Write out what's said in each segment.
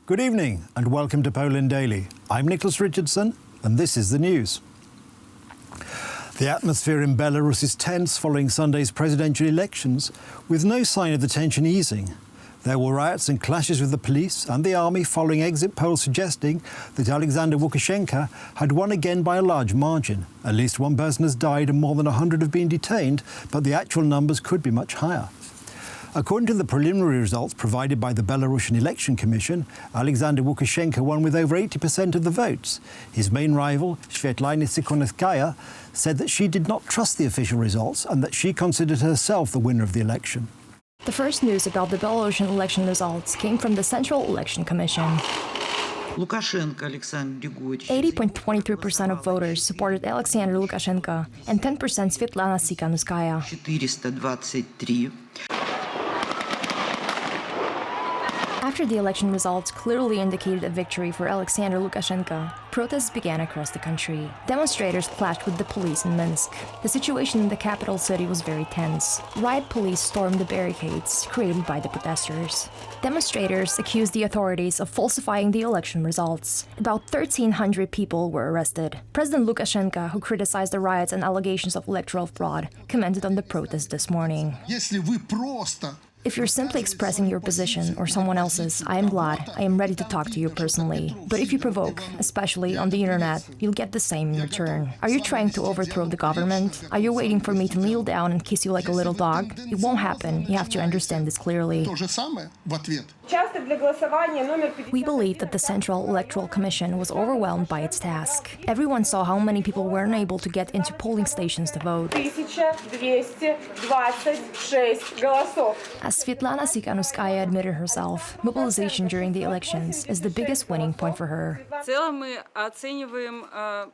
Good evening and welcome to Poland Daily. I'm Nicholas Richardson and this is the news. The atmosphere in Belarus is tense following Sunday's presidential elections, with no sign of the tension easing. There were riots and clashes with the police and the army following exit polls suggesting that Alexander Lukashenko had won again by a large margin. At least one person has died and more than 100 have been detained, but the actual numbers could be much higher. According to the preliminary results provided by the Belarusian Election Commission, Alexander Lukashenko won with over 80% of the votes. His main rival, Svetlana Tikhonovskaya, said that she did not trust the official results and that she considered herself the winner of the election. The first news about the Belarusian election results came from the Central Election Commission. 80.23% of voters supported Alexander Lukashenko and 10% Svetlana Tikhonovskaya. After the election results clearly indicated a victory for Alexander Lukashenko, protests began across the country. Demonstrators clashed with the police in Minsk. The situation in the capital city was very tense. Riot police stormed the barricades created by the protesters. Demonstrators accused the authorities of falsifying the election results. About 1,300 people were arrested. President Lukashenko, who criticized the riots and allegations of electoral fraud, commented on the protests this morning. If you're simply expressing your position or someone else's, I am glad. I am ready to talk to you personally. But if you provoke, especially on the internet, you'll get the same in return. Are you trying to overthrow the government? Are you waiting for me to kneel down and kiss you like a little dog? It won't happen. You have to understand this clearly. We believe that the Central Electoral Commission was overwhelmed by its task. Everyone saw how many people were unable to get into polling stations to vote. As Svetlana Tikhonovskaya admitted herself, mobilization during the elections is the biggest winning point for her.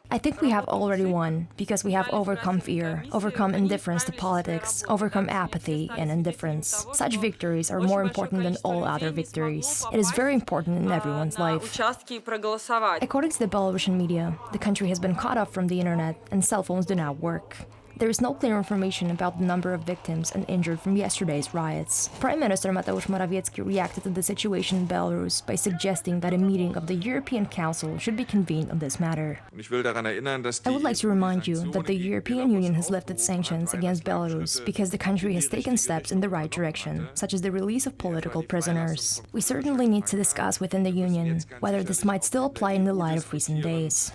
I think we have already won because we have overcome fear, overcome indifference to politics, overcome apathy and indifference. Such victories are more important than all other victories. It is very important in everyone's life. According to the Belarusian media, the country has been cut off from the internet and cell phones do not work. There is no clear information about the number of victims and injured from yesterday's riots. Prime Minister Morawiecki reacted to the situation in Belarus by suggesting that a meeting of the European Council should be convened on this matter. I would like to remind you that the European Union has lifted sanctions against Belarus because the country has taken steps in the right direction, such as the release of political prisoners. We certainly need to discuss within the Union whether this might still apply in the light of recent days.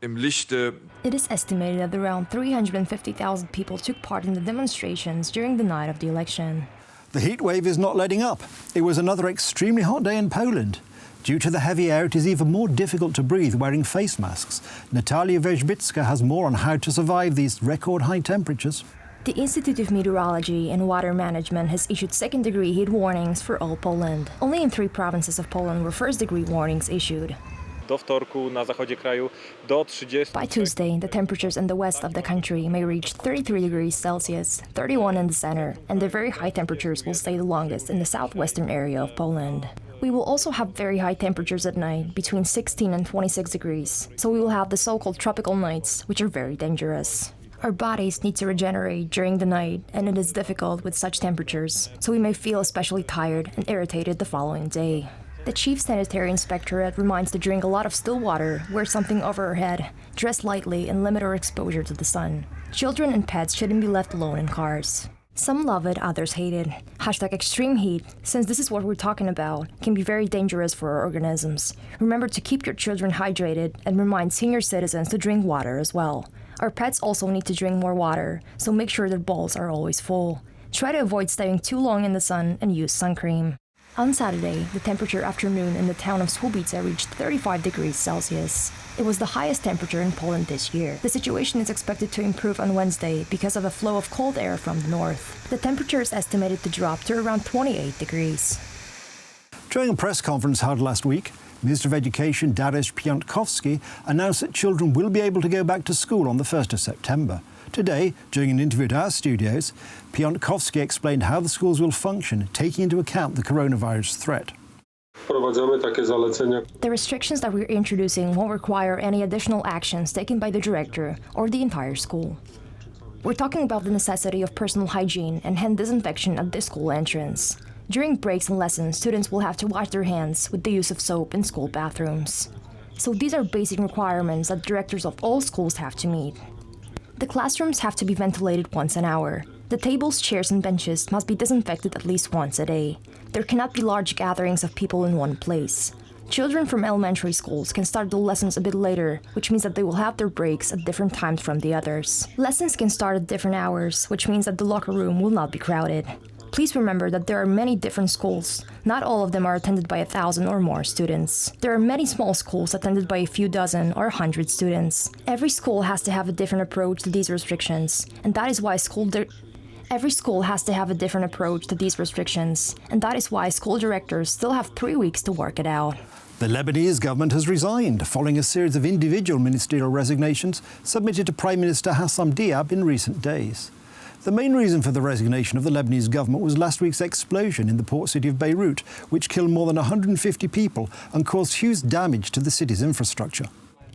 It is estimated that around 350,000 people took part in the demonstrations during the night of the election. The heat wave is not letting up. It was another extremely hot day in Poland. Due to the heavy air, it is even more difficult to breathe wearing face masks. Natalia Wierzbicka has more on how to survive these record high temperatures. The Institute of Meteorology and Water Management has issued second-degree heat warnings for all Poland. Only in 3 provinces of Poland were first-degree warnings issued. By Tuesday, the temperatures in the west of the country may reach 33 degrees Celsius, 31 in the center, and the very high temperatures will stay the longest in the southwestern area of Poland. We will also have very high temperatures at night, between 16 and 26 degrees, so we will have the so-called tropical nights, which are very dangerous. Our bodies need to regenerate during the night, and it is difficult with such temperatures, so we may feel especially tired and irritated the following day. The Chief Sanitary Inspectorate reminds to drink a lot of still water, wear something over our head, dress lightly, and limit our exposure to the sun. Children and pets shouldn't be left alone in cars. Some love it, others hate it. #extreme heat, since this is what we're talking about, can be very dangerous for our organisms. Remember to keep your children hydrated and remind senior citizens to drink water as well. Our pets also need to drink more water, so make sure their bowls are always full. Try to avoid staying too long in the sun and use sun cream. On Saturday, the temperature after noon in the town of Słubice reached 35 degrees Celsius. It was the highest temperature in Poland this year. The situation is expected to improve on Wednesday because of a flow of cold air from the north. The temperature is estimated to drop to around 28 degrees. During a press conference held last week, Minister of Education Dariusz Piontkowski announced that children will be able to go back to school on the 1st of September. Today, during an interview at our studios, Piontkowski explained how the schools will function, taking into account the coronavirus threat. The restrictions that we're introducing won't require any additional actions taken by the director or the entire school. We're talking about the necessity of personal hygiene and hand disinfection at the school entrance. During breaks and lessons, students will have to wash their hands with the use of soap in school bathrooms. So these are basic requirements that directors of all schools have to meet. The classrooms have to be ventilated once an hour. The tables, chairs, and benches must be disinfected at least once a day. There cannot be large gatherings of people in one place. Children from elementary schools can start the lessons a bit later, which means that they will have their breaks at different times from the others. Lessons can start at different hours, which means that the locker room will not be crowded. Please remember that there are many different schools. Not all of them are attended by 1,000 or more students. There are many small schools attended by a few dozen or 100 students. Every school has to have a different approach to these restrictions, and that is why Every school has to have a different approach to these restrictions, and that is why school directors still have 3 weeks to work it out. The Lebanese government has resigned following a series of individual ministerial resignations submitted to Prime Minister Hassam Diab in recent days. The main reason for the resignation of the Lebanese government was last week's explosion in the port city of Beirut, which killed more than 150 people and caused huge damage to the city's infrastructure.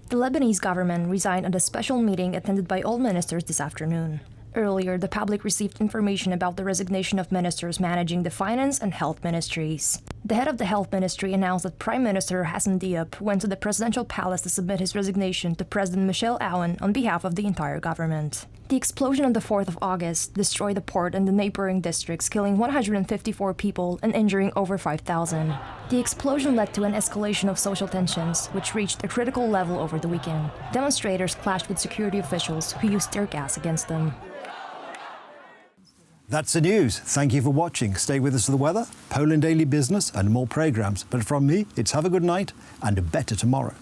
The Lebanese government resigned at a special meeting attended by all ministers this afternoon. Earlier, the public received information about the resignation of ministers managing the finance and health ministries. The head of the health ministry announced that Prime Minister Hassam Diab went to the presidential palace to submit his resignation to President Michel Aoun on behalf of the entire government. The explosion on the 4th of August destroyed the port and the neighboring districts, killing 154 people and injuring over 5,000. The explosion led to an escalation of social tensions, which reached a critical level over the weekend. Demonstrators clashed with security officials who used tear gas against them. That's the news. Thank you for watching. Stay with us for the weather, Poland Daily Business and more programmes. But from me, it's have a good night and a better tomorrow.